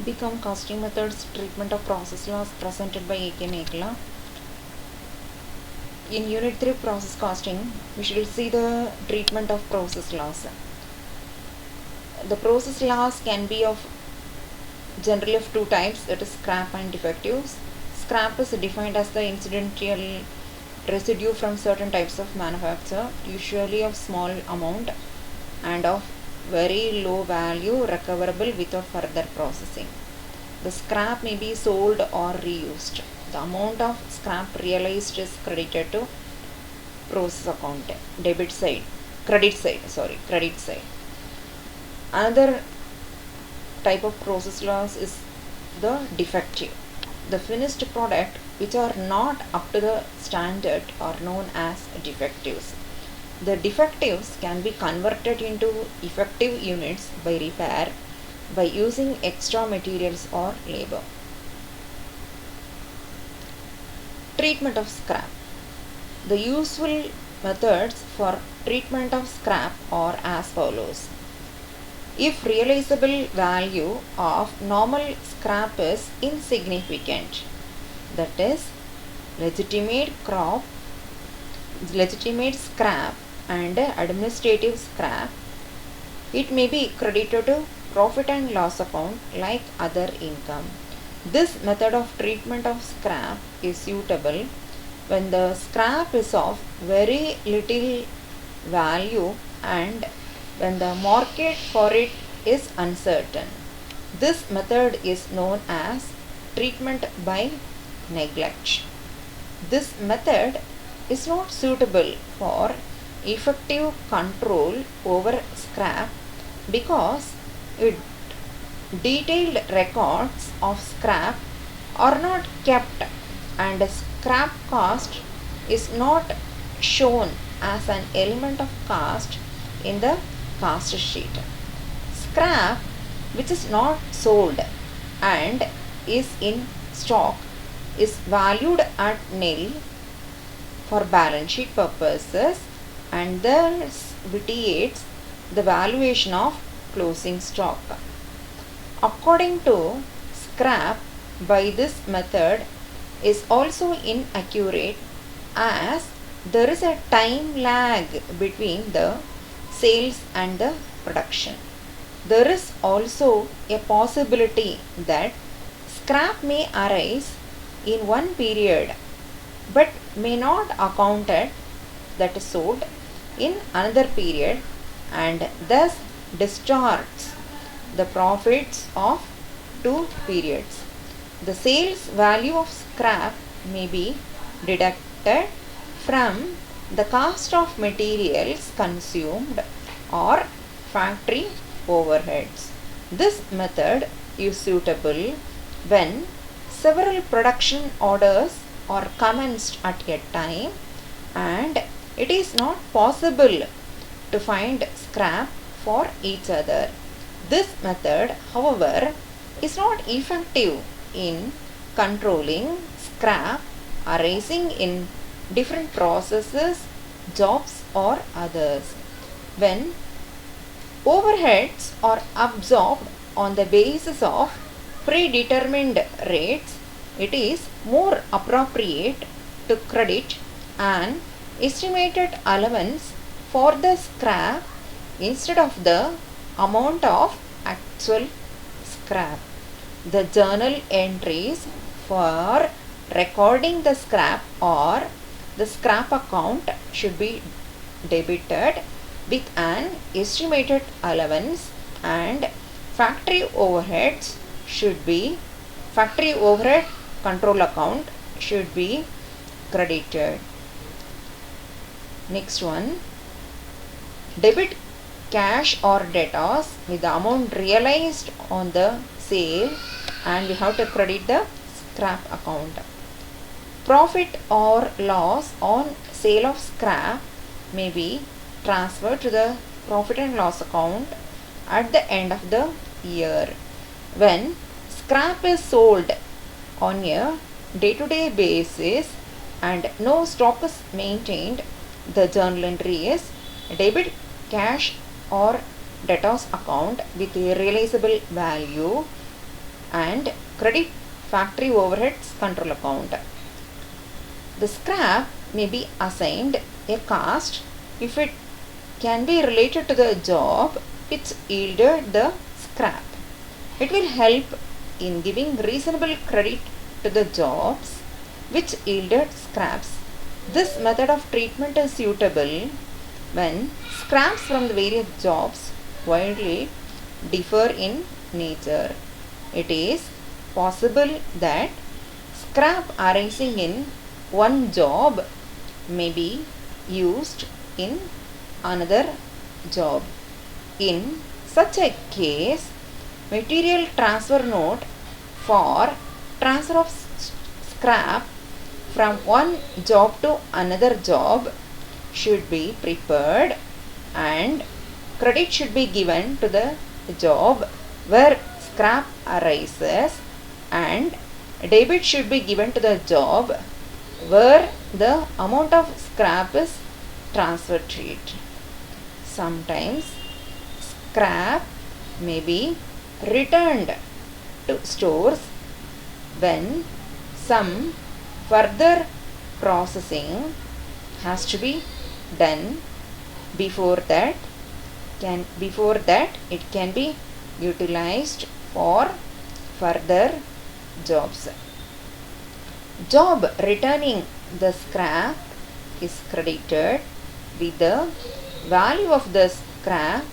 Become costing methods treatment of process loss presented by A.K. Mekla. In Unit 3 process costing, we shall see the treatment of process loss. The process loss can be of generally of two types, that is scrap and defectives. Scrap is defined as the incidental residue from certain types of manufacture, usually of small amount and of very low value recoverable without further processing. The scrap may be sold or reused. The amount of scrap realized is credited to process account, credit side. Another type of process loss is the defective. The finished product which are not up to the standard are known as defectives. The defectives can be converted into effective units by repair by using extra materials or labor. Treatment of scrap. The useful methods for treatment of scrap are as follows. If realizable value of normal scrap is insignificant, that is legitimate scrap and administrative scrap, it may be credited to profit and loss account like other income. This method of treatment of scrap is suitable when the scrap is of very little value and when the market for it is uncertain. This method is known as treatment by neglect. This method is not suitable for effective control over scrap because detailed records of scrap are not kept and scrap cost is not shown as an element of cost in the cost sheet. Scrap which is not sold and is in stock is valued at nil for balance sheet purposes and thus vitiates the valuation of closing stock. According to scrap by this method is also inaccurate as there is a time lag between the sales and the production. There is also a possibility that scrap may arise in one period but may not accounted that is sold in another period and thus distorts the profits of two periods. The sales value of scrap may be deducted from the cost of materials consumed or factory overheads. This method is suitable when several production orders are commenced at a time and it is not possible to find scrap for each other. This method, however, is not effective in controlling scrap arising in different processes, jobs or others. When overheads are absorbed on the basis of predetermined rates, it is more appropriate to credit an estimated allowance for the scrap instead of the amount of actual scrap. The journal entries for recording the scrap or the scrap account should be debited with an estimated allowance and factory overhead control account should be credited. Next one, debit cash or debtors with the amount realized on the sale and we have to credit the scrap account. Profit or loss on sale of scrap may be transferred to the profit and loss account at the end of the year. When scrap is sold on a day-to-day basis and no stock is maintained, the journal entry is debit cash or debtors account with a realizable value and credit factory overheads control account. The scrap may be assigned a cost if it can be related to the job which yielded the scrap. It will help in giving reasonable credit to the jobs which yielded scraps. This method of treatment is suitable when scraps from the various jobs widely differ in nature. It is possible that scrap arising in one job may be used in another job. In such a case, material transfer note for transfer of scrap from one job to another job should be prepared, and credit should be given to the job where scrap arises, and debit should be given to the job where the amount of scrap is transferred to it. Sometimes scrap may be returned to stores when some further processing has to be done before that it can be utilized for further jobs. Job returning the scrap is credited with the value of the scrap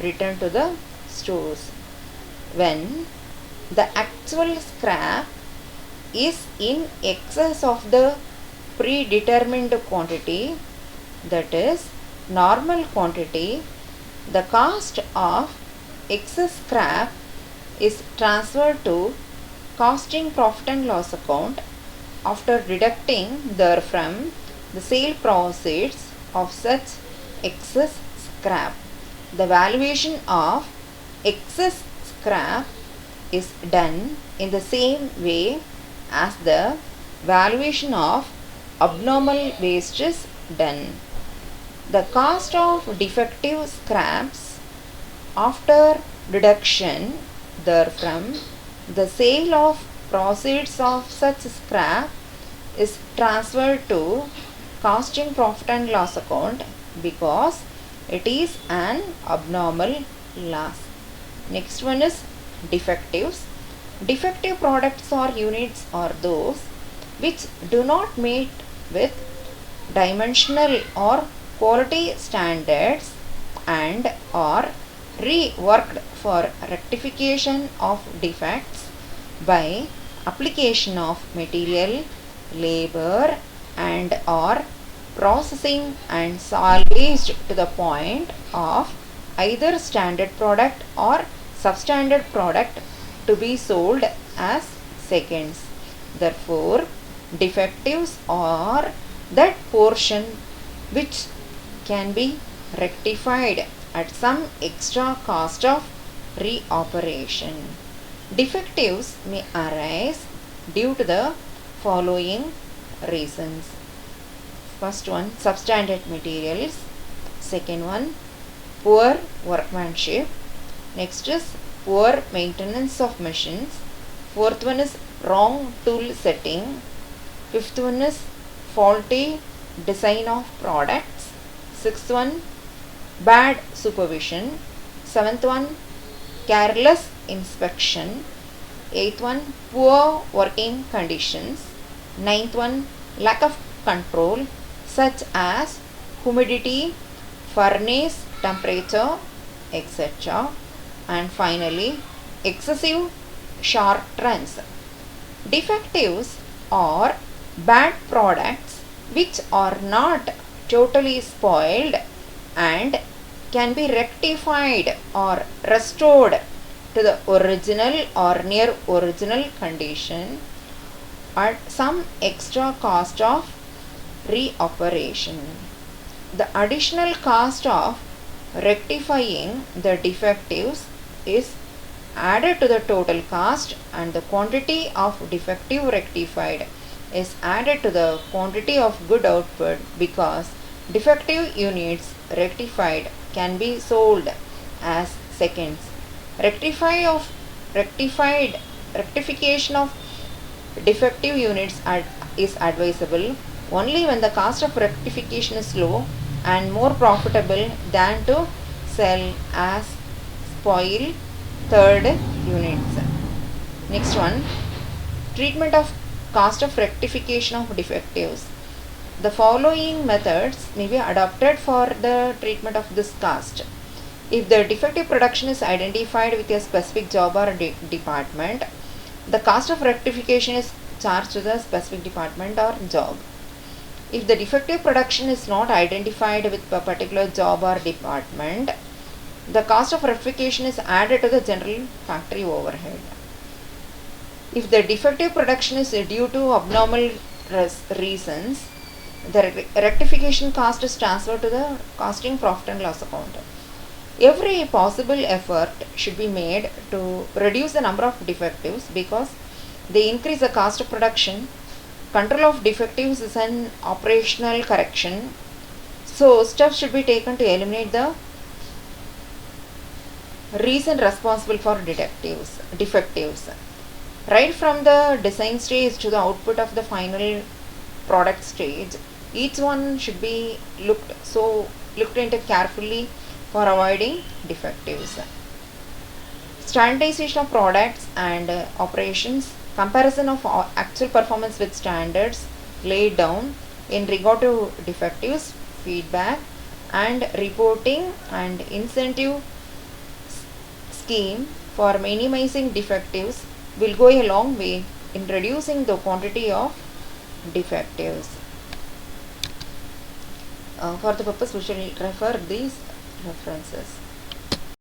returned to the stores. When the actual scrap is in excess of the predetermined quantity, that is normal quantity, the cost of excess scrap is transferred to costing profit and loss account after deducting therefrom the sale proceeds of such excess scrap. The valuation of excess scrap is done in the same way as the valuation of abnormal waste is done. The cost of defective scraps after deduction therefrom the sale of proceeds of such scrap is transferred to costing profit and loss account because it is an abnormal loss. Next one is defectives. Defective products or units are those which do not meet with dimensional or quality standards and are reworked for rectification of defects by application of material, labor and or processing and salvaged to the point of either standard product or substandard product to be sold as seconds. Therefore, defectives are that portion which can be rectified at some extra cost of reoperation. Defectives may arise due to the following reasons. First one, substandard materials. Second one, poor workmanship. Next is poor maintenance of machines. Fourth one is wrong tool setting. Fifth one is faulty design of products. Sixth one, bad supervision. Seventh one, careless inspection. Eighth one, poor working conditions. Ninth one, lack of control such as humidity, furnace temperature, etc. And finally, excessive short runs. Defectives are bad products which are not totally spoiled and can be rectified or restored to the original or near original condition at some extra cost of reoperation. The additional cost of rectifying the defectives is added to the total cost, and the quantity of defective rectified is added to the quantity of good output because defective units rectified can be sold as seconds. Rectified rectification of defective units is advisable only when the cost of rectification is low and more profitable than to sell as spoil third units. Next one, treatment of cost of rectification of defectives. The following methods may be adopted for the treatment of this cost. If the defective production is identified with a specific job or department, the cost of rectification is charged to the specific department or job. If the defective production is not identified with a particular job or department, the cost of rectification is added to the general factory overhead. If the defective production is due to abnormal reasons, the rectification cost is transferred to the costing profit and loss account. Every possible effort should be made to reduce the number of defectives because they increase the cost of production. Control of defectives is an operational correction, so steps should be taken to eliminate the reason responsible for defectives. Right from the design stage to the output of the final product stage, each one should be looked into carefully for avoiding defectives. Standardization of products and operations, comparison of actual performance with standards laid down in regard to defectives, feedback and reporting, and incentive scheme for minimizing defectives will go a long way in reducing the quantity of defectives. For the purpose, we shall refer these references.